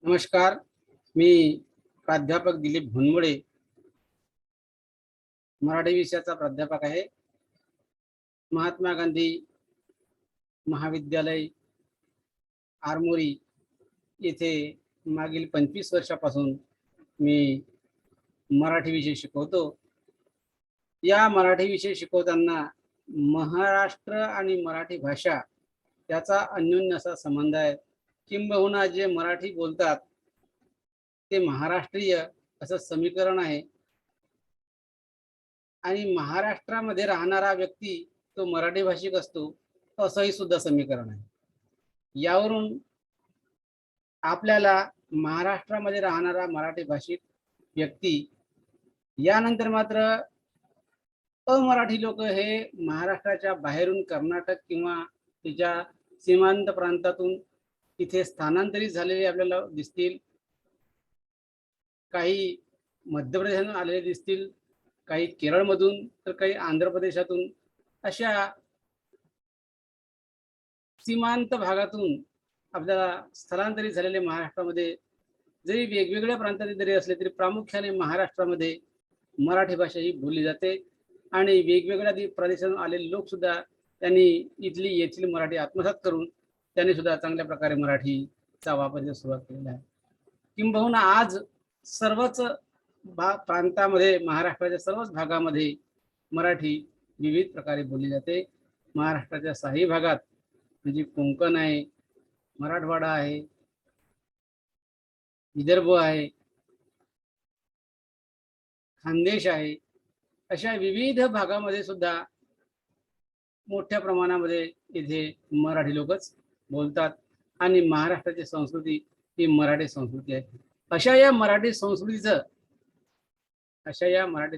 नमस्कार. मी प्राध्यापक दिलीप भुनमुळे, मराठी विषयाचा प्राध्यापक आहे. महात्मा गांधी महाविद्यालय आरमोरी येथे मागील 25 वर्षापासून मी मराठी विषय शिकवतो. या मराठी विषय शिकवताना महाराष्ट्र आणि मराठी भाषा याचा अन्योन्य असा संबंध आहे. किंबहुना जे मराठी बोलतात ते महाराष्ट्रीय असं समीकरण आहे आणि महाराष्ट्रामध्ये राहणारा व्यक्ती तो मराठी भाषिक असतो असंही सुद्धा समीकरण आहे. यावरून आपल्याला महाराष्ट्रामध्ये राहणारा मराठी भाषिक व्यक्ती यानंतर मात्र अमराठी लोक हे महाराष्ट्राच्या बाहेरून कर्नाटक किंवा तिच्या सीमांत प्रांतातून तिथे स्थानांतरित झालेले आपल्याला दिसतील. काही मध्य प्रदेशातून आलेले दिसतील, काही केरळमधून तर काही आंध्र प्रदेशातून, अशा सीमांत भागातून आपल्याला स्थलांतरित झालेले महाराष्ट्रामध्ये जरी वेगवेगळ्या प्रांतातील जरी असले तरी प्रामुख्याने महाराष्ट्रामध्ये मराठी भाषा ही बोलली जाते आणि वेगवेगळ्या प्रदेशातून आलेले लोक सुद्धा त्यांनी येथील मराठी आत्मसात करून त्यांनी सुद्धा चांगल्या प्रकारे मराठीचा वापरायला सुरुवात केलेला आहे. किंबहुना आज सर्वच प्रांतामध्ये महाराष्ट्राच्या सर्वच भागामध्ये मराठी विविध प्रकारे बोलली जाते. महाराष्ट्राच्या काही भागात म्हणजे कोकण आहे, मराठवाडा आहे, विदर्भ आहे, खानदेश आहे, अशा विविध भागामध्ये सुद्धा मोठ्या प्रमाणामध्ये इथे मराठी लोकच बोलतात आणि महाराष्ट्राची संस्कृती ही मराठी संस्कृती आहे. अशा या मराठी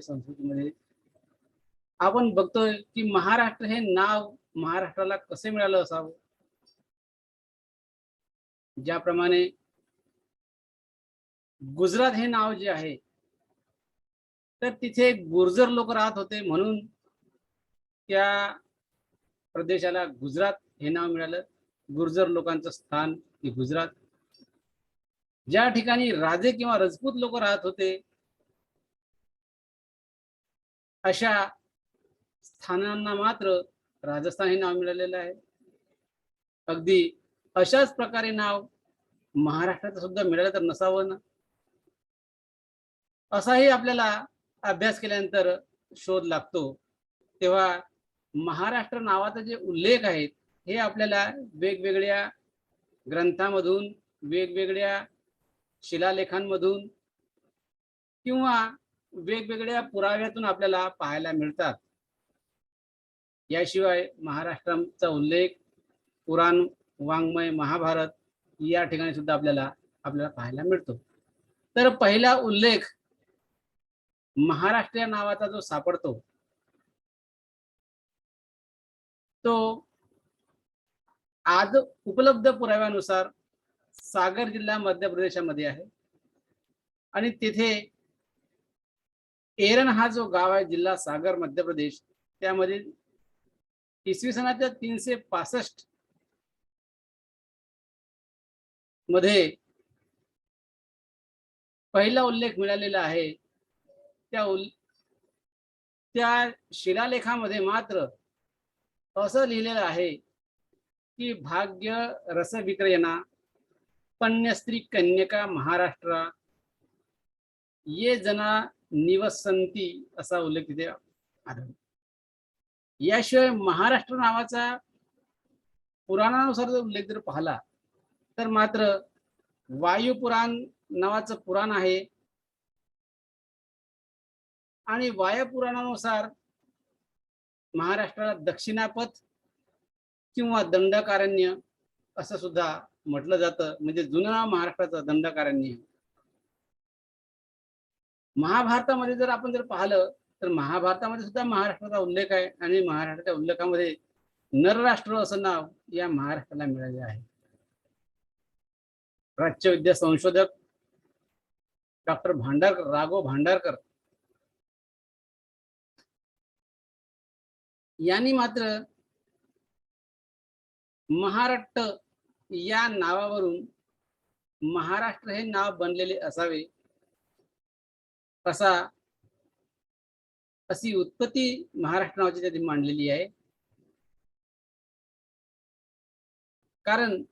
संस्कृतीमध्ये आपण बघतोय की महाराष्ट्र हे नाव महाराष्ट्राला कसे मिळालं असावं. ज्याप्रमाणे गुजरात हे नाव जे आहे तर तिथे गुर्जर लोक राहत होते म्हणून त्या प्रदेशाला गुजरात हे नाव मिळालं. गुर्जर लोकांचं स्थान हे गुजरात. ज्या ठिकाणी राजे किंवा राजपूत लोक राहत होते अशा स्थानांना मात्र राजस्थान हे नाव मिळालेलं आहे. अगदी अशाच प्रकारे नाव महाराष्ट्राचं सुद्धा मिळालं तर नसावं ना, असाही आपल्याला अभ्यास केल्यानंतर शोध लागतो. तेव्हा महाराष्ट्र नावाचे जे उल्लेख आहेत हे आपल्याला वेगवेगळ्या ग्रंथामधून, वेगवेगळ्या शिलालेखांमधून किंवा वेगवेगळ्या पुराव्यातून आपल्याला पाहायला मिळतात. याशिवाय महाराष्ट्राचा उल्लेख पुराण, वाङ्मय, महाभारत या ठिकाणी सुद्धा आपल्याला पाहायला मिळतो. तर पहिला उल्लेख महाराष्ट्र या नावाचा जो सापडतो तो आज उपलब्ध पुराव्यानुसार सागर जिल्हा मध्य प्रदेशामध्ये आहे आणि तिथे एरन हा जो गाव आहे, जिल्हा सागर मध्य प्रदेश, त्यामध्ये इसवी सनाच्या 365 मध्ये पहिला उल्लेख मिळालेला आहे. त्या शिलालेखामध्ये मात्र असं लिहिलेलं आहे की भाग्य रस विक्रयना पण्यस्त्री कन्यका महाराष्ट्र ये जना निवसंती असा उल्लेख तिथे आढळतो. याशिवाय महाराष्ट्र नावाचा पुराणानुसार जर उल्लेख जर पाहिला तर मात्र वायुपुराण नावाचं पुराण आहे आणि वायुपुराणानुसार महाराष्ट्राला दक्षिणापथ किंवा दंडकारण्य असं सुद्धा म्हटलं जातं. म्हणजे जुनं नाव महाराष्ट्राचं दंडकारण्य. महाभारतामध्ये जर आपण जर पाहिलं तर महाभारतामध्ये सुद्धा महाराष्ट्राचा उल्लेख आहे आणि महाराष्ट्राच्या उल्लेखामध्ये नरराष्ट्र असं नाव या महाराष्ट्राला मिळाले आहे. प्राच्यविद्या संशोधक डॉक्टर राघव भांडारकर यांनी मात्र महाराष्ट्र या नावावरून महाराष्ट्र हे नाव बनलेले असावे अशी उत्पत्ती महाराष्ट्र नावाची त्यांनी मांडलेली आहे. कारण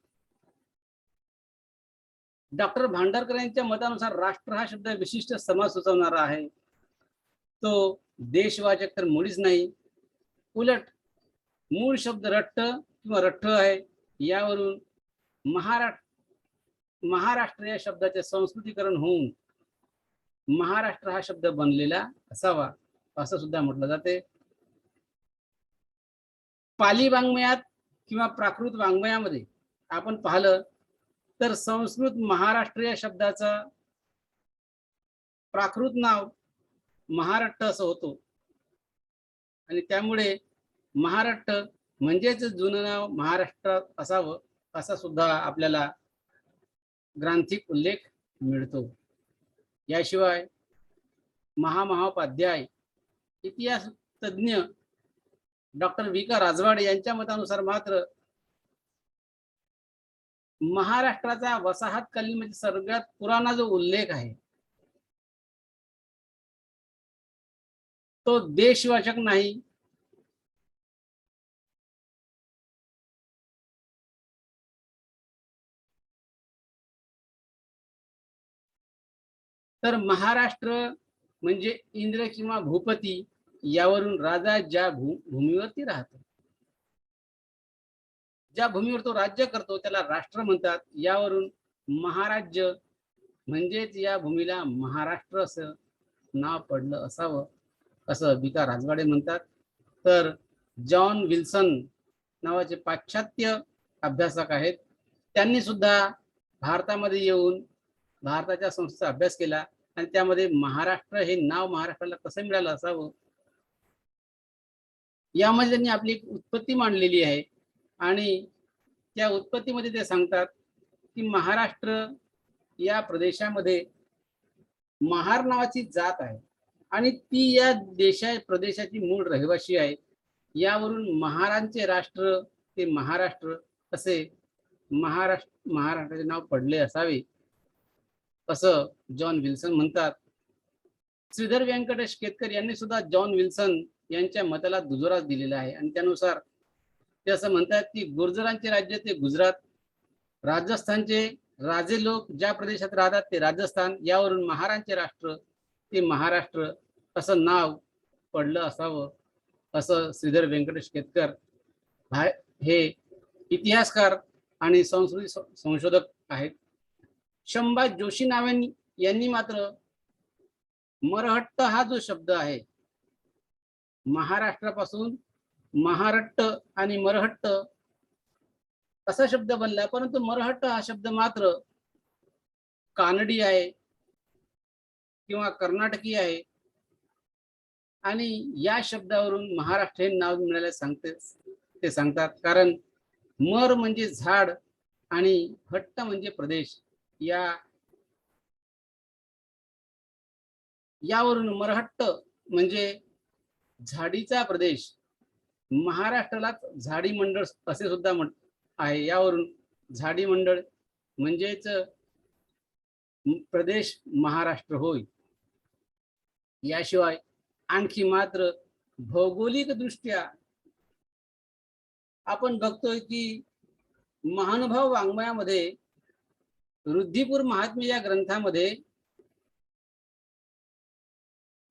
डॉक्टर भांडारकर यांच्या मतानुसार राष्ट्र हा शब्द विशिष्ट समाज सुचवणारा आहे. तो देशवाचक तर मुळीच नाही. उलट मूळ शब्द रट्ट किंवा रठ्ठ आहे. यावरून महाराष्ट्र या शब्दाचे संस्कृतीकरण होऊन महाराष्ट्र हा शब्द बनलेला असावा असं सुद्धा म्हटलं जाते. पाली वाङ्मयात किंवा प्राकृत वाङ्मयामध्ये आपण पाहिलं तर संस्कृत महाराष्ट्र या शब्दाचा प्राकृत नाव महाराष्ट्र असं होतो आणि त्यामुळे महाराष्ट्र म्हणजेच जुनं नाव महाराष्ट्र असावं असा सुद्धा आपल्याला ग्रंथिक उल्लेख मिळतो. याशिवाय महामहोपाध्याय इतिहास तज्ञ डॉक्टर वी.का. राजवाडे यांच्या मतानुसार मात्र महाराष्ट्राचा वसाहतकालीन म्हणजे सगळ्यात पुराणा जो उल्लेख आहे तो देशवाचक नाही, तर महाराष्ट्र म्हणजे इंद्र किंवा भूपती यावरून राजा ज्या भूमीवरती राहतो, ज्या भूमीवर तो राज्य करतो त्याला राष्ट्र म्हणतात. यावरून महाराज्य म्हणजेच या भूमीला महाराष्ट्र असं नाव पडलं असावं असं वी.का. राजवाडे म्हणतात. तर जॉन विल्सन नावाचे पाश्चात्य अभ्यासक आहेत. त्यांनी सुद्धा भारतामध्ये येऊन भारताच्या संस्कृतीचा अभ्यास केला आणि त्यामध्ये महाराष्ट्र हे नाव महाराष्ट्राला कसं मिळालं असावं यामध्ये त्यांनी आपली उत्पत्ती मांडलेली आहे. आणि त्या उत्पत्तीमध्ये ते सांगतात की महाराष्ट्र या प्रदेशामध्ये महार नावाची जात आहे आणि ती या प्रदेशाची मूळ रहिवासी आहे. यावरून महारांचे राष्ट्र ते महाराष्ट्र असे महाराष्ट्राचे नाव पडले असावे असं जॉन विल्सन म्हणतात. श्रीधर व्यंकटेश केतकर यांनी सुद्धा जॉन विल्सन यांच्या मताला दुजोरा दिलेला आहे आणि त्यानुसार ते असं म्हणतात की गुर्जरांचे राज्य ते गुजरात, राजस्थानचे राजे लोक ज्या प्रदेशात राहतात ते राजस्थान, यावरून महारांचे राष्ट्र ते महाराष्ट्र असं नाव पडलं असावं असं श्रीधर व्यंकटेश केतकर हे इतिहासकार आणि संस्कृती संशोधक आहेत. शंभा जोशी नावानी यांनी मात्र मरहट्ट हा जो शब्द आहे महाराष्ट्रापासून महारट्ट आणि मरहट्ट असा शब्द बनला, परंतु मरहट्ट हा शब्द मात्र कानडी आहे किंवा कर्नाटकी आहे आणि या शब्दावरून महाराष्ट्र हे नाव मिळाले ते सांगतात. कारण मर म्हणजे झाड आणि हट्ट म्हणजे प्रदेश, यावरून मरहट्ट म्हणजे झाडीचा प्रदेश, महाराष्ट्राला झाडी मंडळ असे सुद्धा आहे. यावरून झाडी मंडळ म्हणजेच प्रदेश महाराष्ट्र होय. याशिवाय आणखी मात्र भौगोलिक दृष्ट्या आपण बघतोय की महानुभाव वाङ्मयामध्ये रुद्धिपूर महात्म्य या ग्रंथामध्ये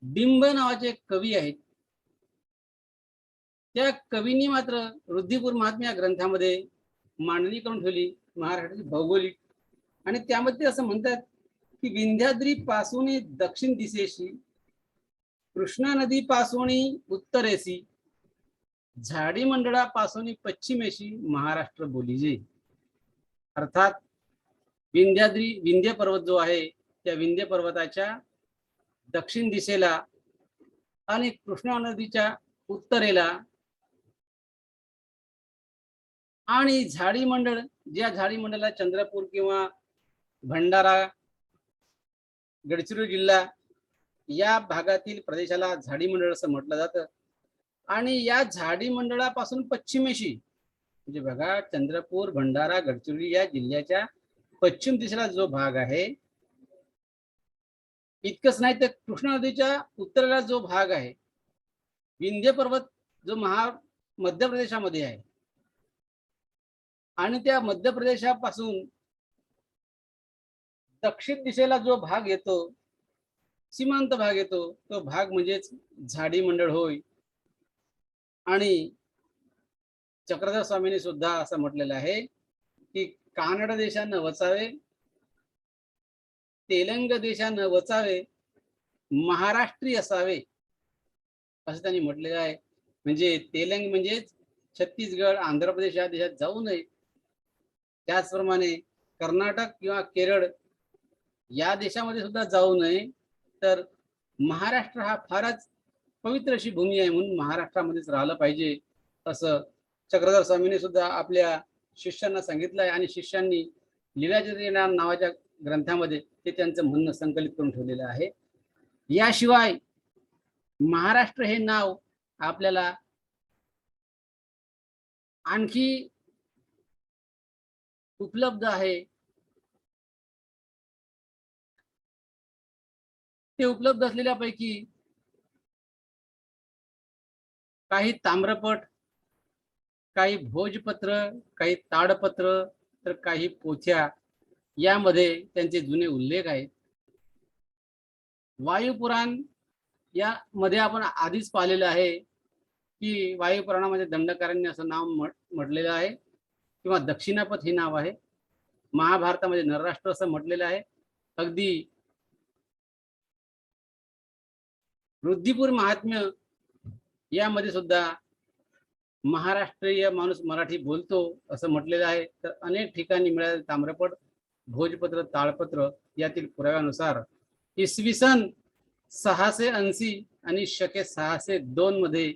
बिंब नावाचे कवी आहेत. त्या कवींनी मात्र रुद्धिपूर महात्म्य या ग्रंथामध्ये मांडणी करून ठेवली महाराष्ट्राची भौगोलिक, आणि त्यामध्ये असं म्हणतात की विंध्याद्री पासून दक्षिण दिशेशी, कृष्णा नदी पासून उत्तरेशी, झाडी मंडळापासून पश्चिमेशी महाराष्ट्र बोलीजे. अर्थात विंध्य पर्वत जो आहे त्या विंध्य पर्वताच्या दक्षिण दिशेला आणि कृष्णा नदीच्या उत्तरेला आणि झाडी मंडळ, ज्या झाडी मंडळाला चंद्रपूर किंवा भंडारा, गडचिरोली जिल्हा या भागातील प्रदेशाला झाडी मंडळ असं म्हटलं जातं. आणि या झाडी मंडळापासून पश्चिमेशी म्हणजे बघा चंद्रपूर, भंडारा, गडचिरोली या जिल्ह्याच्या पश्चिम दिशेला जो भाग आहे, इतकंच नाही तर कृष्णा नदीच्या उत्तरेला जो भाग आहे, विंध्य पर्वत जो मध्य प्रदेशामध्ये आहे, आणि त्या मध्य प्रदेशापासून दक्षिण दिशेला जो भाग येतो, सीमांत भाग येतो, तो भाग म्हणजेच झाडी मंडळ होय. आणि चक्रधर स्वामींनी सुद्धा असं म्हटलेलं आहे की कानड देशानं वचावे, तेलंग देशानं वचावे, महाराष्ट्री असावे, असं त्यांनी म्हटलेलं आहे. म्हणजे तेलंग म्हणजे छत्तीसगड, आंध्र प्रदेश या देशात जाऊ नये, त्याचप्रमाणे कर्नाटक किंवा केरळ या देशामध्ये सुद्धा जाऊ नये, तर महाराष्ट्र हा फारच पवित्र अशी भूमी आहे, म्हणून महाराष्ट्रामध्येच राहिलं पाहिजे, असं चक्रधर स्वामींनी सुद्धा आपल्या शिष्यांना सांगितलं आहे. आणि शिष्यांनी लीलाचरित्र नावाच्या ग्रंथामध्ये ते त्यांचं म्हणणं संकलित करून ठेवलेलं आहे. याशिवाय महाराष्ट्र हे नाव आपल्याला आणखी उपलब्ध आहे. ते उपलब्ध असलेल्यापैकी काही ताम्रपट, काही भोजपत्र, काही ताडपत्र, तर काही पोथ्या यामध्ये त्यांचे जुने उल्लेख आहेत. वायुपुराण यामध्ये आपण आधीच पाहिलेलं आहे की वायुपुराणामध्ये दंडकारण्य असं नाव म्हटलेलं आहे, किंवा दक्षिणापथ हे नाव आहे. महाभारतामध्ये नरराष्ट्र असं म्हटलेलं आहे. अगदी वृद्धिपूर महात्म्य यामध्ये सुद्धा महाराष्ट्रीय माणूस मराठी बोलतो असं म्हटलेलं आहे. तर अनेक ठिकाणी मिळालेले ताम्रपट, भोजपत्र, ताळपत्र यातील पुराव्यानुसार इसवी सन 680 आणि शके 602 मध्ये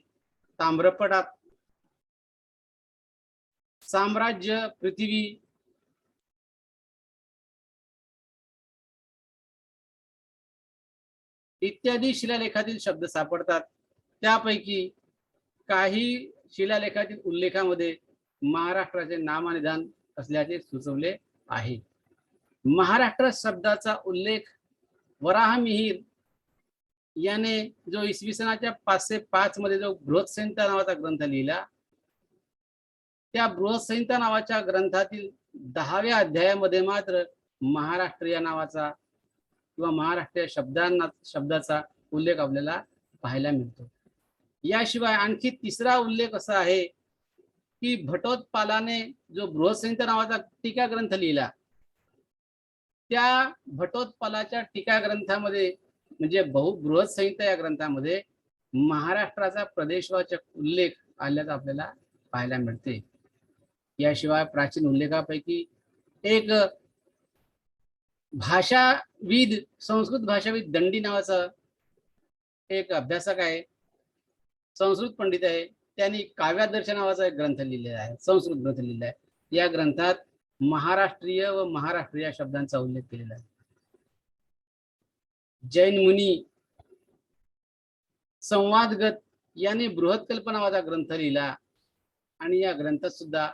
ताम्रपटात साम्राज्य, पृथ्वी, इत्यादी शिलालेखातील शब्द सापडतात. त्यापैकी काही शिलालेखातील उल्लेखामध्ये महाराष्ट्राचे नामनिदान असल्याचे सुचवले आहे. महाराष्ट्र शब्दाचा उल्लेख वराहमिहीर याने जो इसवी सनाच्या 505 मध्ये जो बृहत्संहिता नावाचा ग्रंथ लिहिला, त्या बृहत्संहिता नावाच्या ग्रंथातील 10व्या अध्यायामध्ये मात्र महाराष्ट्र या नावाचा किंवा महाराष्ट्रीय शब्दाचा उल्लेख आपल्याला पाहायला मिळतो. याशिवाय आणखी तिसरा उल्लेख असा आहे की भटोत्पालाने जो बृहत्संहिता नावाचा टीका ग्रंथ लिहिला, त्या भटोत्पालाच्या टीका ग्रंथामध्ये म्हणजे बृहत्संहिता या ग्रंथामध्ये महाराष्ट्राचा प्रदेशवाचक उल्लेख आल्याचं आपल्याला पाहायला मिळते. याशिवाय प्राचीन उल्लेखापैकी एक भाषाविद, संस्कृत भाषाविद दंडी नावाचा एक अभ्यासक आहे, संस्कृत पंडित आहे. त्यांनी काव्यादर्श नावाचा एक ग्रंथ लिहिलेला आहे, संस्कृत ग्रंथ लिहिलेला आहे. या ग्रंथात महाराष्ट्रीय व महाराष्ट्रीय शब्दांचा उल्लेख केलेला आहे. जैन मुनी संवादगत याने बृहत्कल्प नावाचा ग्रंथ लिहिला आणि या ग्रंथात सुद्धा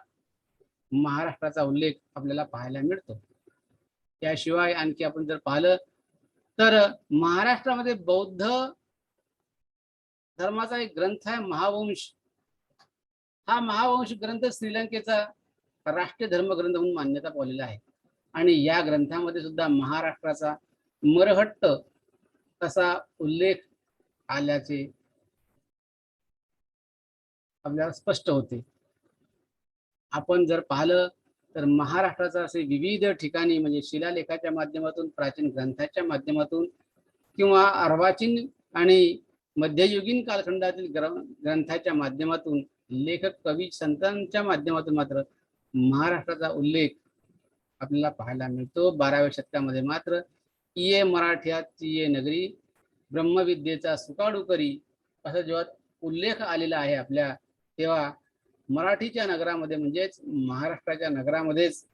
महाराष्ट्राचा उल्लेख आपल्याला पाहायला मिळतो. त्याशिवाय आणखी आपण जर पाहिलं तर महाराष्ट्रामध्ये बौद्ध धर्माचा एक ग्रंथ आहे महावंश. हा महावंश ग्रंथ श्रीलंकेचा राष्ट्रीय धर्मग्रंथ म्हणून मान्यता पावलेला आहे. आणि या ग्रंथामध्ये सुद्धा महाराष्ट्राचा मरहट्ट असा उल्लेख आल्याचे आपल्याला स्पष्ट होते. आपण जर पाहिलं तर महाराष्ट्राचा असे विविध ठिकाणी म्हणजे शिलालेखाच्या माध्यमातून, प्राचीन ग्रंथाच्या माध्यमातून किंवा अर्वाचीन आणि मध्ययुगीन कालखंडातील ग्रंथाच्या माध्यमातून, लेखक, कवी, संतांच्या माध्यमातून मात्र महाराष्ट्राचा उल्लेख आपल्याला पाहायला मिळतो. 12व्या शतकामध्ये मात्र इये मराठ्याची ये नगरी, ब्रह्मविद्येचा सुकाळू करी असा जेव्हा उल्लेख आलेला आहे आपल्या, तेव्हा मराठीच्या नगरामध्ये म्हणजेच महाराष्ट्राच्या नगरामध्येच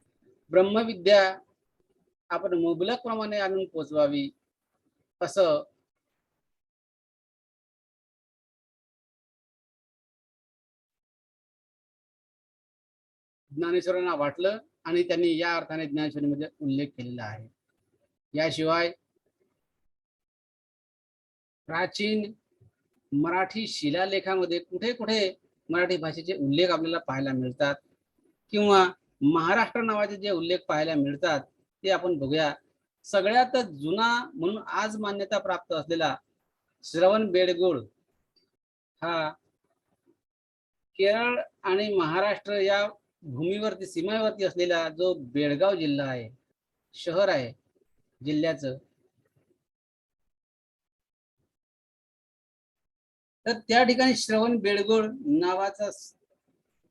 ब्रह्मविद्या आपण मुबलक प्रमाणे आणून पोचवावी असं ज्ञानेश्वरांना वाटलं आणि त्यांनी या अर्थाने ज्ञानेश्वरीमध्ये उल्लेख केलेला आहे. याशिवाय प्राचीन मराठी शिलालेखामध्ये कुठे कुठे मराठी भाषेचे उल्लेख आपल्याला पाहायला मिळतात किंवा महाराष्ट्र नावाचे जे उल्लेख पाहायला मिळतात ते आपण बघूया. सगळ्यात जुना म्हणून आज मान्यता प्राप्त असलेला श्रवण बेळगोळ हा केरळ आणि महाराष्ट्र या भूमीवरती सीमेवरती असलेला जो बेळगाव जिल्हा आहे, शहर आहे जिल्ह्याचं, तर त्या ठिकाणी श्रवण बेळगोळ नावाचा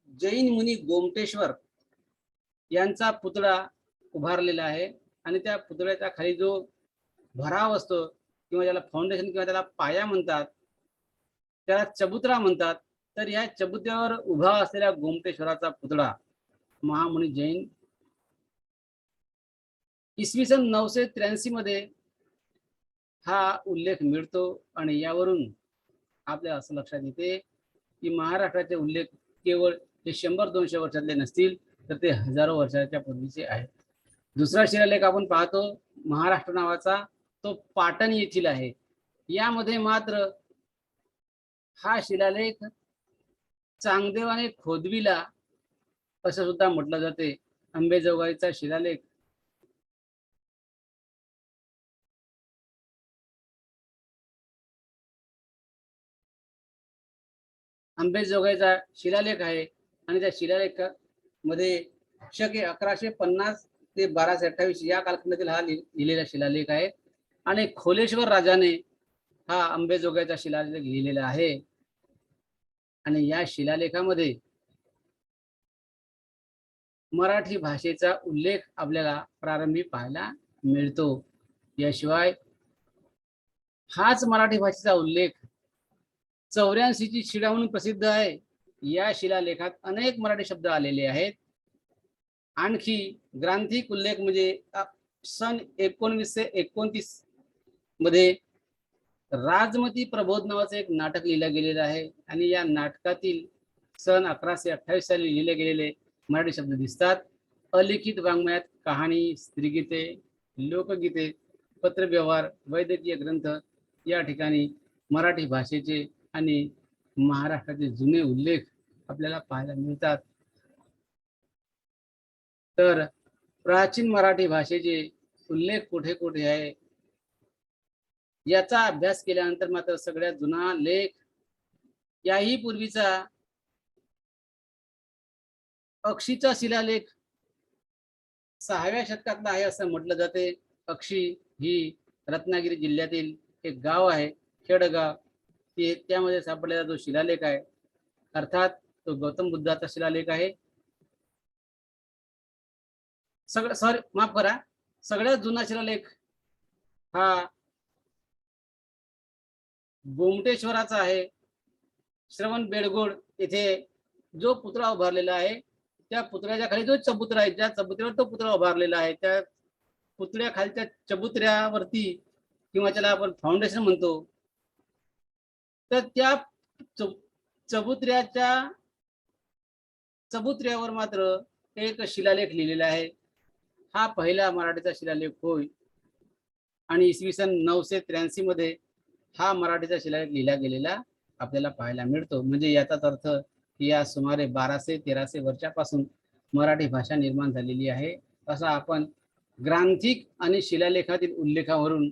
जैन मुनी गोमटेश्वर यांचा पुतळा उभारलेला आहे आणि त्या पुतळ्याच्या खाली जो भराव असतो किंवा ज्याला फाउंडेशन किंवा त्याला पाया म्हणतात, त्याला चबुतरा म्हणतात. तर या चबुत्र्यावर उभा असलेल्या गोमटेश्वराचा पुतळा महामुनी जैन इसवी सन 983 मध्ये हा उल्लेख मिळतो आणि यावरून आपल्याला असं लक्षात येते की महाराष्ट्राचे उल्लेख केवळ हे 100-200 वर्षातले नसतील, तर ते हजारो वर्षाच्या पूर्वीचे आहेत. दुसरा शिलालेख आपण पाहतो महाराष्ट्र नावाचा, तो पाटण येथील आहे. यामध्ये मात्र हा शिलालेख चांगदेवाने खोदविला असं सुद्धा म्हटलं जाते. अंबेजोगाईचा शिलालेख अंबेजोगाईचा शिलालेख आहे आणि त्या शिलालेखामध्ये शके 1150 ते 1228 या कालखंडातील हा लिहिलेला शिलालेख आहे आणि खोलेश्वर राजाने हा अंबेजोगाईचा शिलालेख लिहिलेला आहे. आणि या शिलालेखामध्ये मराठी भाषेचा उल्लेख आपल्याला प्रारंभी पाहायला मिळतो. याशिवाय हाच मराठी भाषेचा उल्लेख 84ची शिळा म्हणून प्रसिद्ध आहे. या शिलालेखात अनेक मराठी शब्द आलेले आहेत. आणखी ग्रांथिक उल्लेख म्हणजे सन 1929 मध्ये राजमती प्रबोध नावाचं एक नाटक लिहिलं गेलेलं आहे आणि या नाटकातील सन 1128 साली लिहिले गेलेले मराठी शब्द दिसतात. अलिखित वाङ्मयात कहाणी, स्त्रीगीते, लोकगीते, पत्रव्यवहार, वैद्यकीय ग्रंथ या ठिकाणी मराठी भाषेचे आणि महाराष्ट्राचे जुने उल्लेख आपल्याला पाहायला मिळतात. तर प्राचीन मराठी भाषेचे उल्लेख कुठे कुठे आहे याचा अभ्यास केल्यानंतर मात्र सगळ्यात जुना लेख याही पूर्वीचा अक्षीचा शिलालेख 6व्या शतकातला आहे असं म्हटलं जाते. अक्षी ही रत्नागिरी जिल्ह्यातील एक गाव आहे, खेडगाव. त्यामध्ये सापडलेला जो शिलालेख आहे अर्थात तो गौतम बुद्धाचा शिलालेख आहे. माफ करा, सगळ्यात जुना शिलालेख हा गोमटेश्वराचा आहे. श्रवण बेळगोळ येथे जो पुतळा उभारलेला आहे त्या पुतळ्याच्या खाली जो चबुतरा आहे, ज्या चबुत्र्यावर तो पुतळा उभारलेला आहे, त्या पुतळ्या खालच्या चबुत्र्यावरती किंवा त्याला आपण फाउंडेशन म्हणतो, तर त्या चबुत्र्यावर मात्र एक शिलालेख लिहिलेला आहे. हा पहिला मराठीचा शिलालेख होय आणि इसवी सन 983 मध्ये हा मराठीचा शिलालेख लिहिला गेलेला आपल्याला पाहायला मिळतो. म्हणजे याचाच अर्थ की या सुमारे 1200-1300 वर्षापासून मराठी भाषा निर्माण झालेली आहे असा आपण ग्रांथिक आणि शिलालेखातील उल्लेखावरून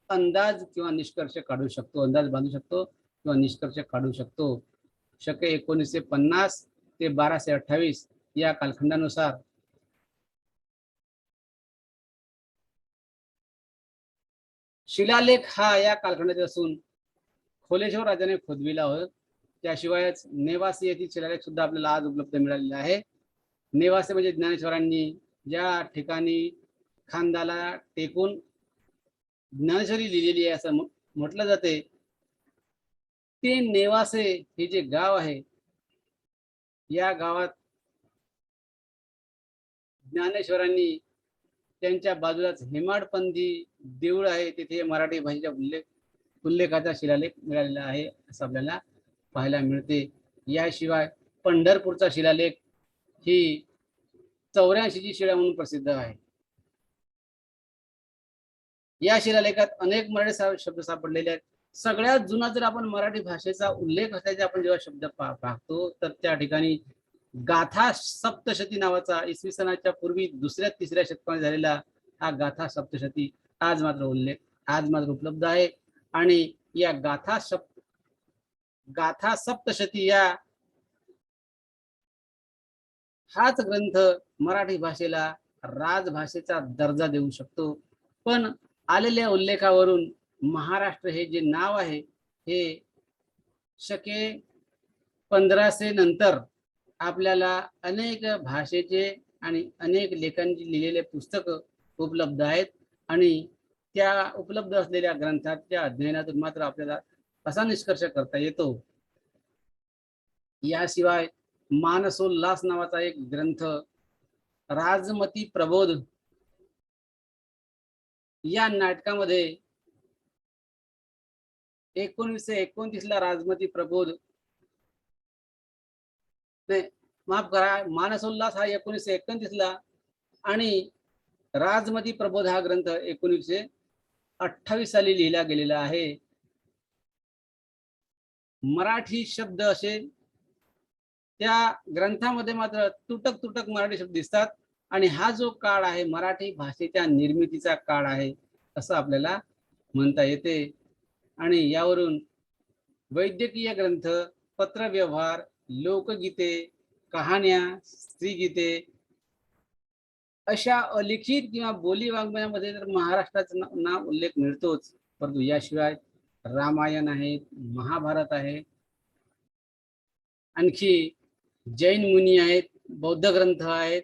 अंदाज किंवा निष्कर्ष काढू शकतो, अंदाज बांधू शकतो किंवा निष्कर्ष काढू शकतो. शके 1950 ते 1228 या कालखंडानुसार शिलालेख हा या कालखंडाचा असून खोलेश्वर राजाने खोदविला होता. त्याशिवायच नेवासे येथील शिलालेख सुद्धा आपल्याला आज उपलब्ध मिळालेला आहे. नेवासे म्हणजे ज्ञानेश्वरांनी ज्या ठिकाणी खांद्याला टेकून ज्ञानेश्वरी लिहिलेली आहे असं म्हटलं जाते, ते नेवासे हे जे गाव आहे या गावात ज्ञानेश्वरांनी त्यांच्या बाजूलाच हेमाडपंथी देऊळ आहे, तिथे मराठी भाषेच्या उल्लेखाचा शिलालेख मिळालेला आहे असं आपल्याला पाहायला मिळते. याशिवाय पंढरपूरचा शिलालेख ही 84ची शिळा म्हणून प्रसिद्ध आहे. या शिलालेखात अनेक मराठी शब्द सापडलेले आहेत. सगळ्यात जुना जर आपण मराठी भाषेचा उल्लेख असल्याचे आपण जेव्हा शब्द पाहतो तर त्या ठिकाणी गाथा सप्तशती नावाचा इसवी सनाच्या पूर्वी दुसऱ्या तिसऱ्या शतकामध्ये झालेला हा गाथा सप्तशती आज मात्र उपलब्ध आहे. आणि या गाथा सप्तशती या हाच ग्रंथ मराठी भाषेला राजभाषेचा दर्जा देऊ शकतो. पण आलेल्या उल्लेखावरून महाराष्ट्र हे जे नाव आहे हे शके 1500 नंतर आपल्याला अनेक भाषेचे आणि अनेक लेखांची लिहिलेले पुस्तक उपलब्ध आहेत. आणि त्या उपलब्ध असलेल्या ग्रंथाच्या अध्ययनातून मात्र आपल्याला असा निष्कर्ष करता येतो. याशिवाय मानसोल्लास नावाचा एक ग्रंथ, राजमती प्रबोध या नाटकामध्ये 1929 ला राजमती प्रबोध नाही, माफ करा, मानसोल्लास हा 1929 ला आणि राजमती प्रबोध हा ग्रंथ 1928 साली लिहिला गेलेला आहे. मराठी शब्द असे त्या ग्रंथामध्ये मात्र तुटक तुटक मराठी शब्द दिसतात. आणि हा जो काळ आहे मराठी भाषेच्या निर्मितीचा काळ आहे असं आपल्याला म्हणता येते. आणि यावरून वैद्यकीय ग्रंथ, पत्रव्यवहार, लोकगीते, कहाण्या, स्त्रीगीते अशा अलिखित किंवा बोली वाङ्मयामध्ये तर महाराष्ट्राचा नाव उल्लेख मिळतोच. परंतु याशिवाय रामायण आहे, महाभारत आहे, आणखी जैन मुनी आहेत, बौद्ध ग्रंथ आहेत,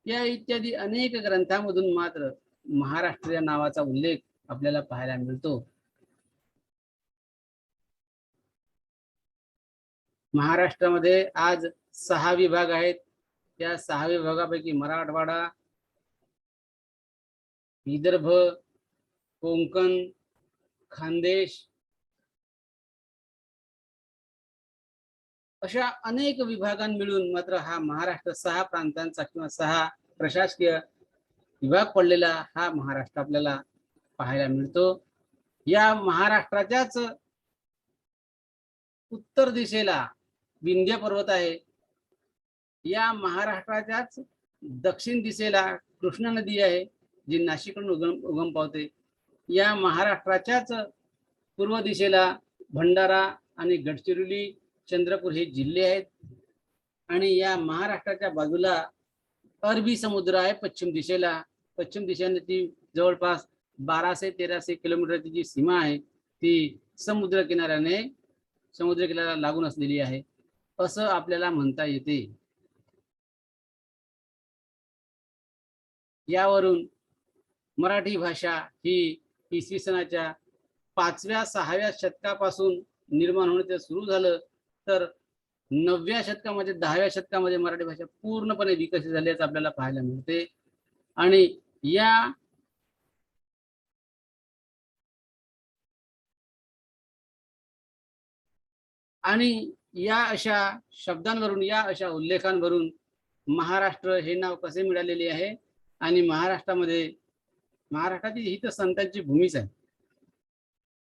या इत्यादी अनेक ग्रंथांमधून मात्र महाराष्ट्र या नावाचा उल्लेख आपल्याला पाहायला मिळतो. महाराष्ट्रामध्ये आज 6 विभाग आहेत. त्या 6 विभागापैकी मराठवाडा, विदर्भ, कोकण, खानदेश अशा अनेक विभागां मिळून मात्र हा महाराष्ट्र 6 प्रांतांचा किंवा 6 प्रशासकीय विभाग पडलेला हा महाराष्ट्र आपल्याला पाहायला मिळतो. या महाराष्ट्राच्याच उत्तर दिशेला विंध्य पर्वत आहे. या महाराष्ट्राच्याच दक्षिण दिशेला कृष्णा नदी आहे जी नाशिककडून उगम पावते. या महाराष्ट्राच्याच पूर्व दिशेला भंडारा आणि गडचिरोली, चंद्रपूर हे जिल्हे आहेत. आणि या महाराष्ट्राच्या बाजूला अरबी समुद्र आहे पश्चिम दिशेला. पश्चिम दिशेने ती जवळपास 1200-1300 किलोमीटरची जी सीमा आहे ती समुद्र किनाऱ्याला लागून असलेली आहे असं आपल्याला म्हणता येते. यावरून मराठी भाषा ही इसवी सनाच्या 5व्या-6व्या शतकापासून निर्माण होण्याचं सुरू झालं तर 9व्या शतकामध्ये 10व्या शतकामध्ये मराठी भाषा पूर्णपणे विकसित झाल्याचं आपल्याला पाहायला मिळते. आणि या अशा शब्दांवरून, या अशा उल्लेखांवरून महाराष्ट्र हे नाव कसे मिळालेले आहे आणि महाराष्ट्राची ही तर संतांची भूमीच आहे.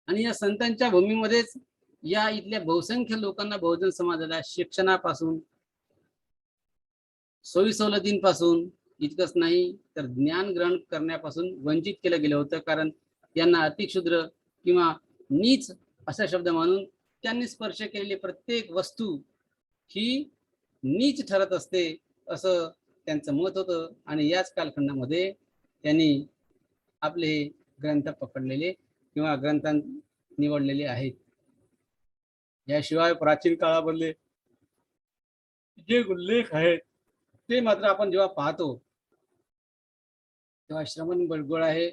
आणि या संतांच्या भूमीमध्येच या इथल्या बहुसंख्य लोकांना, बहुजन समाजाला शिक्षणापासून, सोयी सवलतींपासून इतकंच नाही तर ज्ञान ग्रहण करण्यापासून वंचित केलं गेलं होतं. कारण यांना अतिक्षुद्र किंवा नीच असा शब्द मानून त्यांनी स्पर्श केलेली प्रत्येक वस्तू ही नीच ठरत असते असं त्यांचं मत होतं. आणि याच कालखंडामध्ये त्यांनी आपले ग्रंथ पकडलेले किंवा ग्रंथ निवडलेले आहेत. याशिवाय प्राचीन काळामधले जे उल्लेख आहेत ते मात्र आपण जेव्हा पाहतो तेव्हा श्रवण बेळगोळ आहे,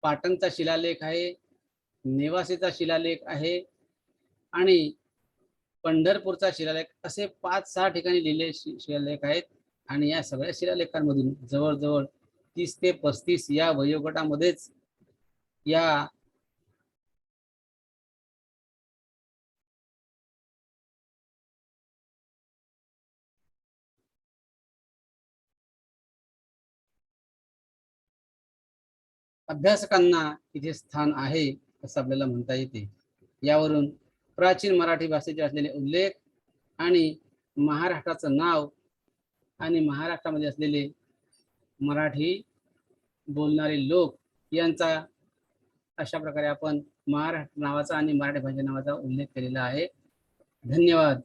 पाटणचा शिलालेख आहे, नेवासेचा शिलालेख आहे आणि पंढरपूरचा शिलालेख असे 5-6 ठिकाणी लिहिलेले शिलालेख आहेत. आणि या सगळ्या शिलालेखांमधून जवळजवळ 30 ते 35 या वयोगटामध्येच या अभ्यासकांना इथे स्थान आहे असं आपल्याला म्हणता येते. यावरून प्राचीन मराठी भाषेचे असलेले उल्लेख आणि महाराष्ट्राचं नाव आणि महाराष्ट्रामध्ये असलेले मराठी बोलणारे लोक यांचा अशा प्रकारे आपण महाराष्ट्र नावाचा आणि मराठी भाषा नावाचा उल्लेख केलेला आहे. धन्यवाद.